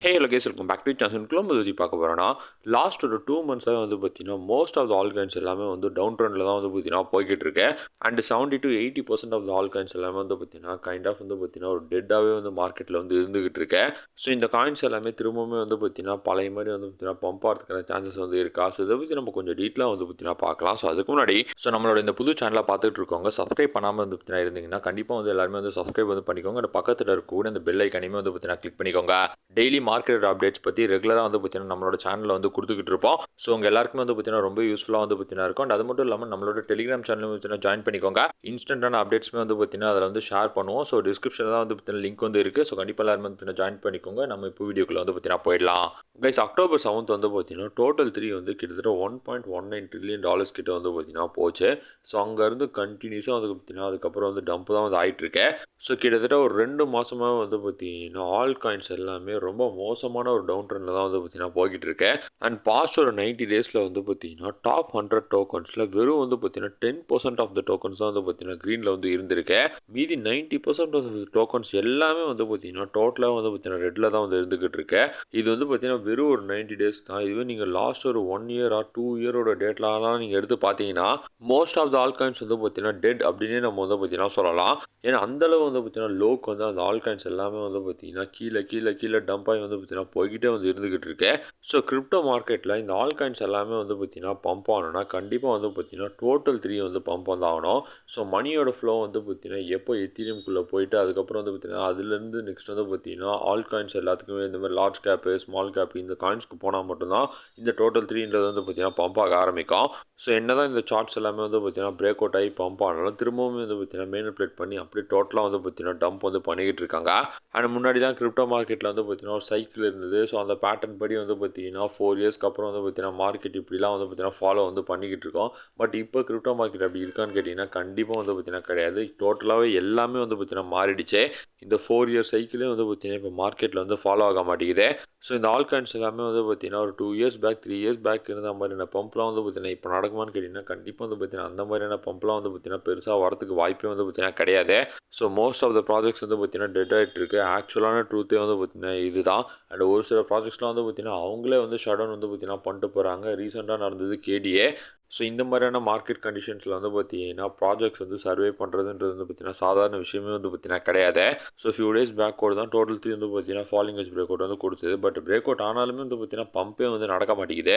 Hey hello guys welcome back to channel. பற்றி பார்க்க போகிறோன்னா லாஸ்ட் ஒரு 2 மந்த்ஸாக வந்து பார்த்தீங்கன்னா most of the all coins எல்லாமே வந்து டவுன் ட்ரெண்டில் தான் வந்து பார்த்தீங்கன்னா போய்கிட்டு இருக்கு. And 70 to 80% of the all coins எல்லாமே வந்து பார்த்தீங்கன்னா கைண்ட் ஆஃப் வந்து பார்த்தீங்கன்னா ஒரு டெட்டாகவே வந்து மார்க்கெட்டில் வந்து இருந்துகிட்டு இருக்கு. ஸோ இந்த காயின்ஸ் எல்லாமே திரும்பவுமே வந்து பார்த்தீங்கன்னா பழைய மாதிரி வந்து பார்த்தீங்கன்னா பம்ப் ஆகிறதுக்கான சான்சஸ் வந்து இருக்கா? ஸோ இதை பற்றி நம்ம கொஞ்சம் டீட்டெயிலாக வந்து பார்த்தீங்கன்னா பார்க்கலாம். ஸோ அதுக்கு முன்னாடி நம்மளோட இந்த புது சேனலை பார்த்துட்டு இருக்கவங்க சப்ஸ்கிரைப் பண்ணாமல் வந்து பார்த்தீங்கன்னா இருந்தீங்கன்னா கண்டிப்பாக வந்து எல்லாருமே வந்து சப்ஸ்கிரைப் வந்து பண்ணிக்கோங்க. அந்த பக்கத்தில் இருக்கக்கூடிய அந்த பெல் ஐக்கானையுமே வந்து பார்த்தீங்கன்னா கிளிக் பண்ணிக்கோங்க. டெய்லி மார்க்கெட் அப்டேட்ஸ் பற்றி ரெகுலராக வந்து பார்த்தீங்கன்னா நம்மளோட சேனலில் வந்து கொடுத்துக்கிட்டு இருப்போம். ஸோ உங்கள் எல்லாருக்குமே வந்து பார்த்தீங்கன்னா ரொம்ப யூஸ்ஃபுல்லாக வந்து பார்த்தீங்கன்னா இருக்கும். அண்ட் அது மட்டும் இல்லாமல் நம்மளோட டெலிகிராம் சேனலும் பார்த்தீங்கன்னா ஜாயின் பண்ணிக்கோங்க. இன்ஸ்டன்டான அப்டேட்ஸ்மே வந்து பார்த்தீங்கன்னா அதில் வந்து ஷேர் பண்ணுவோம். ஸோ டிஸ்கிரிப்ஷனில் தான் வந்து பார்த்தீங்கன்னா லிங்க் வந்து இருக்குது. ஸோ கண்டிப்பாக எல்லாருமே வந்து ஜாயின் பண்ணிக்கோங்க. நம்ம இப்போ வீடியோக்குள்ள வந்து பார்த்தீங்கன்னா போயிடலாம். கைஸ், October 7 வந்து பார்த்தீங்கன்னா டோட்டல் 3 வந்து கிட்டத்தட்ட $1.19 ட்ரில்லியன் கிட்ட வந்து பார்த்தீங்கன்னா போச்சு. ஸோ அங்கேருந்து கண்டினியூஸாக வந்து பார்த்தீங்கன்னா அதுக்கப்புறம் வந்து டம்ப் தான் வந்து ஆகிட்டு இருக்கு. ஸோ கிட்டத்தட்ட ஒரு 2 மாதமாக வந்து பார்த்தீங்கன்னா ஆல் காயின்ஸ் எல்லாமே ரொம்ப மோசமான ஒரு டவுன் ட்ரெண்டில் தான் வந்து பார்த்தீங்கன்னா போய்கிட்டு இருக்கு. அண்ட் பாஸ்ட் ஒரு 90 டேஸில் வந்து பார்த்தீங்கன்னா டாப் 100 டோக்கன்ஸில் வெறும் வந்து பார்த்தீங்கன்னா 10% ஆஃப் த டோக்கன்ஸ் தான் வந்து பார்த்தீங்கன்னா க்ரீனில் வந்து இருந்திருக்கு. மீதி 90% ஆஃப் த டோக்கன்ஸ் எல்லாமே வந்து பார்த்தீங்கன்னா டோட்டலாக வந்து பார்த்தீங்கன்னா ரெட்டில் தான் வந்து இருந்துகிட்டு இருக்கு. இது வந்து பார்த்தீங்கன்னா வெறும் ஒரு 90 டேஸ் தான். இதுவே நீங்கள் லாஸ்ட் ஒரு 1 இயர் ஆர் 2 இயரோட டேட்லாம் நீங்கள் எடுத்து பார்த்தீங்கன்னா most of the all coins வந்து பார்த்தீங்கன்னா டெட் அப்படின்னே நம்ம வந்து பார்த்தீங்கன்னா சொல்லலாம். ஏன்னா அந்தளவு வந்து பார்த்தீங்கன்னா லோக்கு வந்து அந்த ஆல் காயின்ஸ் எல்லாமே வந்து பார்த்தீங்கன்னா கீழே டம்ப் ஆகி வந்து பார்த்தீங்கன்னா போய்கிட்டே வந்து இருந்துகிட்டு இருக்கு. ஸோ கிரிப்டோ மார்க்கெட்டில் இந்த ஆல் காயின்ஸ் எல்லாமே வந்து பார்த்தீங்கன்னா பம்ப் ஆகணும்னா கண்டிப்பாக வந்து பார்த்தீங்கன்னா டோட்டல் 3 வந்து பம்ப் வந்து ஆகணும். ஸோ மணியோட ஃப்ளோ வந்து பார்த்தீங்கன்னா எப்போ எத்தீரியம்குள்ளே போயிட்டு அதுக்கப்புறம் வந்து பார்த்தீங்கன்னா அதுலேருந்து நெக்ஸ்ட் வந்து பார்த்தீங்கன்னா ஆல் காயின்ஸ் எல்லாத்துக்குமே இந்த மாதிரி லார்ஜ் கேப்பு ஸ்மால் கேப் இந்த காயின்ஸ்க்கு போனால் மட்டும்தான் இந்த டோட்டல் 3ன்றது வந்து பார்த்தீங்கன்னா பம்ப் ஆக ஆரம்பிக்கும். ஸோ என்ன தான் இந்த சார்ட்ஸ் எல்லாமே வந்து பார்த்தீங்கன்னா பிரேக் அவுட் ஆகி பம்ப் ஆனாலும் திரும்பவும் வந்து பார்த்தீங்கன்னா மேனிபுலேட் பண்ணி அப்படியே டோட்டலாக வந்து பார்த்தீங்கன்னா டம்ப் வந்து பண்ணிக்கிட்டு இருக்காங்க. அண்ட் முன்னாடி தான் கிரிப்டோ மார்க்கெட்டில் வந்து பார்த்தீங்கன்னா ஒரு சைக்கிள் இருந்தது. ஸோ அந்த பேட்டர்ன் படி வந்து பார்த்தீங்கன்னா 4 இயர்ஸ்க்கு அப்புறம் வந்து பார்த்தீங்கன்னா மார்க்கெட் இப்படிலாம் வந்து பார்த்தீங்கன்னா ஃபாலோ வந்து பண்ணிக்கிட்டு இருக்கோம். பட் இப்போ கிரிப்டோ மார்க்கெட் அப்படி இருக்கான்னு கேட்டிங்கன்னா கண்டிப்பாக வந்து பார்த்தீங்கன்னா கிடையாது. டோட்டலாகவே எல்லாமே வந்து பார்த்தீங்கன்னா மாறிடுச்சு. இந்த 4 இயர் சைக்கிளே வந்து பார்த்தீங்கன்னா இப்போ மார்க்கெட்டில் வந்து ஃபாலோ ஆக மாட்டேங்குது. ஸோ இந்த ஆல் காயின்ஸ் எல்லாமே வந்து பார்த்தீங்கன்னா ஒரு 2 இயர்ஸ் பேக் 3 இயர்ஸ் பேக் இருந்த மாதிரியான பம்ப்லாம் வந்து பார்த்தீங்கன்னா இப்போ நடக்குமான்னு கேட்டிங்கன்னா கண்டிப்பாக வந்து பார்த்தீங்கன்னா அந்த மாதிரியான பம்ப்லாம் வந்து பார்த்தீங்கன்னா பெருசாக வரதுக்கு வாய்ப்பே வந்து பார்த்தீங்கன்னா கிடையாது. So most of the projects வந்து பார்த்தீங்கன்னா டெட் ஆகிட்டு இருக்கு. ஆக்சுவலான ட்ரூத்தே வந்து பார்த்தீங்கன்னா இதுதான். அண்ட் ஒரு சில ப்ராஜெக்ட்ஸ்லாம் வந்து பார்த்தீங்கன்னா அவங்களே வந்து ஷட் டவுன் வந்து பார்த்தீங்கன்னா பண்ணிட்டு போகிறாங்க. ரீசெண்டாக நடந்தது கேடிஏ. ஸோ இந்த மாதிரியான மார்க்கெட் கண்டிஷன்ஸில் வந்து பார்த்தீங்கன்னா ப்ராஜெக்ட்ஸ் வந்து சர்வே பண்ணுறதுன்றது வந்து பார்த்தீங்கன்னா சாதாரண விஷயமே வந்து பார்த்தீங்கன்னா கிடையாது. ஸோ ஃபியூ டேஸ் பேக் கூட தான் டோட்டல் 3 வந்து பார்த்தீங்கன்னா ஃபாலிங் எட்ஜ் பிரேக் அவுட் வந்து கொடுத்தது. பட் பிரேக் அவுட் ஆனாலுமே வந்து பார்த்தீங்கன்னா பம்பே வந்து நடக்க மாட்டேங்குது.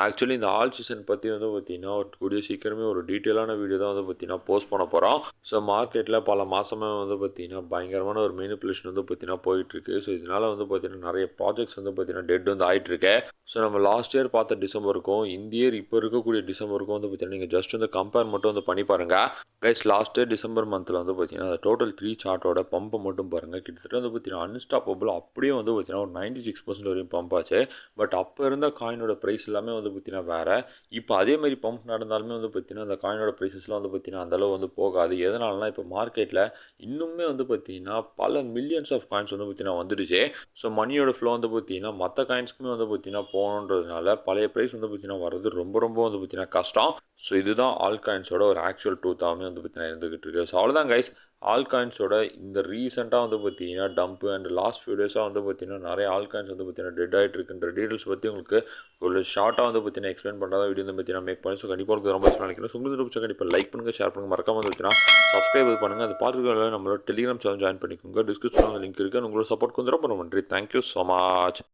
ஆக்சுவலி இந்த ஆல் சீசன் பற்றி வந்து பார்த்தீங்கன்னா ஒரு கூடிய சீக்கிரமே ஒரு டீட்டெயிலான வீடியோ தான் வந்து பார்த்தீங்கன்னா போஸ்ட் பண்ண போகிறோம். ஸோ மார்க்கெட்டில் பல மாதமாக வந்து பார்த்தீங்கன்னா பயங்கரமான ஒரு மேனிபுலேஷன் வந்து பார்த்தீங்கன்னா போயிட்டுருக்கு. ஸோ இதனால் வந்து பார்த்தீங்கன்னா நிறைய ப்ராஜெக்ட்ஸ் வந்து பார்த்தீங்கன்னா டெட் வந்து ஆகிட்டுருக்கு. ஸோ நம்ம லாஸ்ட் இயர் பார்த்த டிசம்பருக்கும் இந்த இயர் இப்போ இருக்கக்கூடிய டிசம்பருக்கும் வந்து பார்த்தீங்கன்னா நீங்கள் ஜஸ்ட் வந்து கம்பேர் மட்டும் வந்து பண்ணி பாருங்கள். கைஸ், லாஸ்ட் இயர் டிசம்பர் மந்தில் வந்து பார்த்தீங்கன்னா டோட்டல் 3 சார்ட்டோட பம்பை மட்டும் பாருங்கள். கிட்டத்தட்ட வந்து பார்த்தீங்கன்னா அன்ஸ்டாப்பபிள் அப்படியே வந்து பார்த்தீங்கன்னா ஒரு 96% வரையும் பம்ப் ஆச்சு. பட் அப்போ இருந்த காயினோட ப்ரைஸ் எல்லாமே வந்து பார்த்தீங்கன்னா வேறு. இப்போ அதே மாதிரி பம்ப் நடந்தாலுமே வந்து பார்த்தீங்கன்னா அந்த காயினோட ப்ரைஸஸ்லாம் வந்து பார்த்தீங்கன்னா அந்தளவு வந்து போகாது. எதனாலனா இப்போ மார்க்கெட்டில் இன்னுமே வந்து பார்த்தீங்கன்னா பல மில்லியன்ஸ் ஆஃப் காயின்ஸ் வந்து பார்த்தீங்கன்னா வந்துடுச்சு. ஸோ மணியோட ஃப்ளோ வந்து பார்த்தீங்கன்னா மற்ற காயின்ஸ்க்குமே வந்து பார்த்தீங்கன்னா போகணுன்றதுனால பழைய ப்ரைஸ் வந்து பார்த்தீங்கன்னா வர்றது ரொம்ப வந்து பார்த்தீங்கன்னா கஷ்டம். ஸோ இதுதான் ஆல் காயின்ஸோட ஒரு ஆக்சுவல் ட்ரூத்தாகவே வந்து பார்த்தீங்கன்னா இருந்துகிட்டு இருக்கு. ஸோ அவ்வளோதான் கைஸ், ஆல் காயின்ஸோட இந்த ரீசெண்டாக வந்து பார்த்தீங்கன்னா டம்ப்பு அண்ட் லாஸ்ட் ஃபியூ டேஸாக வந்து பார்த்தீங்கன்னா நிறைய ஆல் காயின்ஸ் வந்து பார்த்தீங்கன்னா டெட் ஆகிட்டு இருக்குன்ற டீட்டெயில்ஸ் பற்றி உங்களுக்கு ஒரு ஷார்ட்டாக வந்து பார்த்தீங்கன்னா எக்ஸ்பிளைன் பண்ணுறதா வீடியோ வந்து பார்த்தீங்கன்னா மேக் பண்ணி. ஸோ கண்டிப்பாக உங்களுக்கு ரொம்ப நினைக்கிறேன். ஸோ உங்களுக்கு பிடிச்சா கண்டிப்பாக லைக் பண்ணுங்கள், ஷேர் பண்ணுங்கள், மறக்காம வந்து பார்த்தீங்கன்னா சப்ஸ்கிரைப் பண்ணுங்கள். அது பார்த்துக்கலாம் நம்மளோட டெலிகிராம் சேனல் ஜாயின் பண்ணிக்கோங்க. டிஸ்கிரிப்ஷனில் லிங்க் இருக்குது. உங்களோட சப்போர்ட் கொஞ்சம் ரொம்ப நன்றி. Thank you so much.